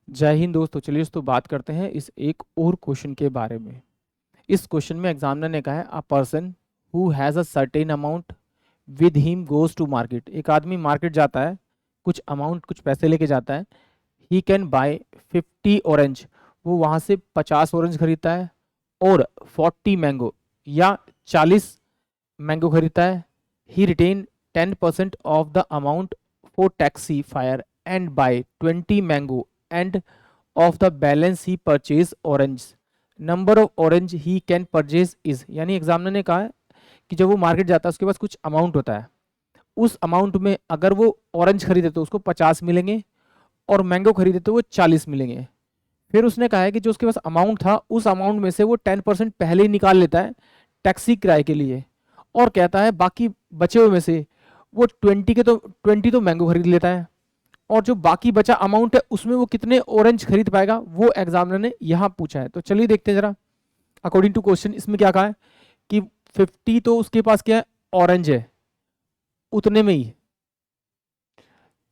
जय हिंद दोस्तों। चलिए दोस्तों बात करते हैं इस एक और क्वेश्चन के बारे में। इस क्वेश्चन में एग्जामिनर ने कहा है a person who has a certain amount with him goes to market. एक आदमी मार्केट जाता है, कुछ अमाउंट कुछ पैसे लेके जाता है। ही कैन बाय 50 ऑरेंज, वो वहाँ से 50 ऑरेंज खरीदता है, और 40 मैंगो या 40 मैंगो खरीदता है। He retain 10% of the amount for taxi fare and buy 20 mango and of the balance he purchase orange. Number of orange he can purchase is. यानी एग्जामिनर ने कहा है कि जब वो मार्केट जाता है उसके पास कुछ अमाउंट होता है, उस अमाउंट में अगर वो ऑरेंज खरीदे तो उसको 50 मिलेंगे, और मैंगो खरीदे तो वो 40 मिलेंगे। फिर उसने कहा है कि जो उसके पास अमाउंट था उस अमाउंट में से वो 10% पहले ही निकाल लेता है टैक्सी किराए के लिए, और कहता है बाकी बचे हुए में से वो 20 तो मैंगो खरीद लेता है, और जो बाकी बचा अमाउंट है उसमें वो कितने ऑरेंज खरीद पाएगा वो एग्जामिनर ने यहां पूछा है। तो चलिए देखते हैं जरा। अकॉर्डिंग टू क्वेश्चन इसमें क्या कहा है कि 50 तो उसके पास क्या है, ऑरेंज है, उतने में ही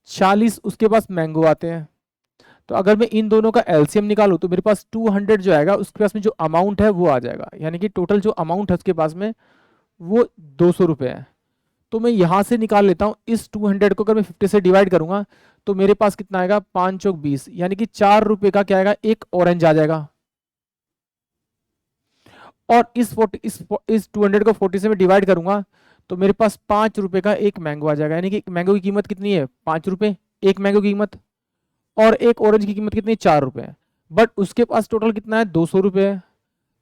40 उसके पास मैंगो आते हैं। तो अगर मैं इन दोनों का एलसीएम निकालूं तो मेरे पास 200 जो आएगा, उसके पास में जो अमाउंट है वो आ जाएगा, यानी कि टोटल जो अमाउंट है उसके पास में वो 200 रुपये है। तो मैं यहां से निकाल लेता हूं, इस 200 को अगर मैं 50 से डिवाइड करूंगा तो मेरे पास कितना आएगा, 5 चौक 20, यानी कि 4 रुपए का क्या आएगा, एक ऑरेंज आ जाएगा। और इस 200 को 40 से मैं डिवाइड करूंगा तो मेरे पास 5 रुपए का एक मैंगो आ जाएगा, यानी कि मैंगो की कीमत कितनी है, 5 रुपए एक मैंगो की कीमत, और एक ऑरेंज की कीमत कितनी है, 4 रुपए है। बट उसके पास टोटल कितना है, 200 रुपये है।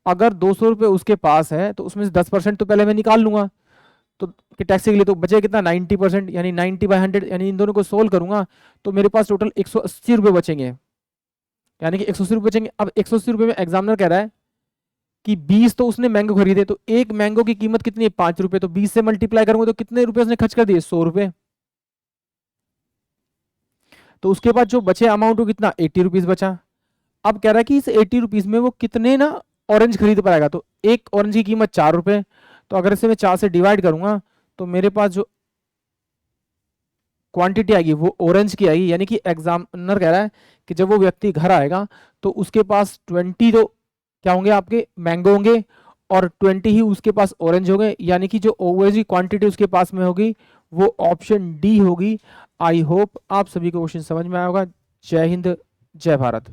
अगर 200 रुपये उसके पास है तो उसमें से 10% तो पहले मैं निकाल लूंगा, तो कि टैक्सी के लिए तो बचे कितना, 90%, यानी 90/100, यानी इन दोनों को सोल्व करूंगा तो मेरे पास टोटल 180 रुपये बचेंगे, यानी कि 180 रुपये बचेंगे। अब 180 रुपये में एग्जामिनर कह रहा है कि 20 तो उसने मैंगो खरीदे, तो एक मैंगो की कीमत कितनी है, 5 रुपये, तो 20 से मल्टीप्लाई करूंगा तो कितने रुपए उसने खर्च कर दिए, 100 रुपये। तो उसके बाद जो बचे अमाउंट वो कितना, 80 रुपीज बचा। अब कह रहा है कि इस 80 रुपीज में वो कितने ना ऑरेंज खरीद पाएगा, तो एक ऑरेंज की कीमत 4 रुपये, तो अगर इसे मैं 4 से डिवाइड करूंगा तो मेरे पास जो क्वांटिटी आएगी वो ऑरेंज की आएगी। यानी कि एग्जामिनर कह रहा है कि जब वो व्यक्ति घर आएगा तो उसके पास 20 तो क्या होंगे, आपके मैंगो होंगे, और 20 ही उसके पास ऑरेंज होंगे, यानी कि जो ऑरेंज की क्वांटिटी उसके पास में होगी वो ऑप्शन डी होगी। आई होप आप सभी को क्वेश्चन समझ में आया होगा। जय हिंद, जय भारत।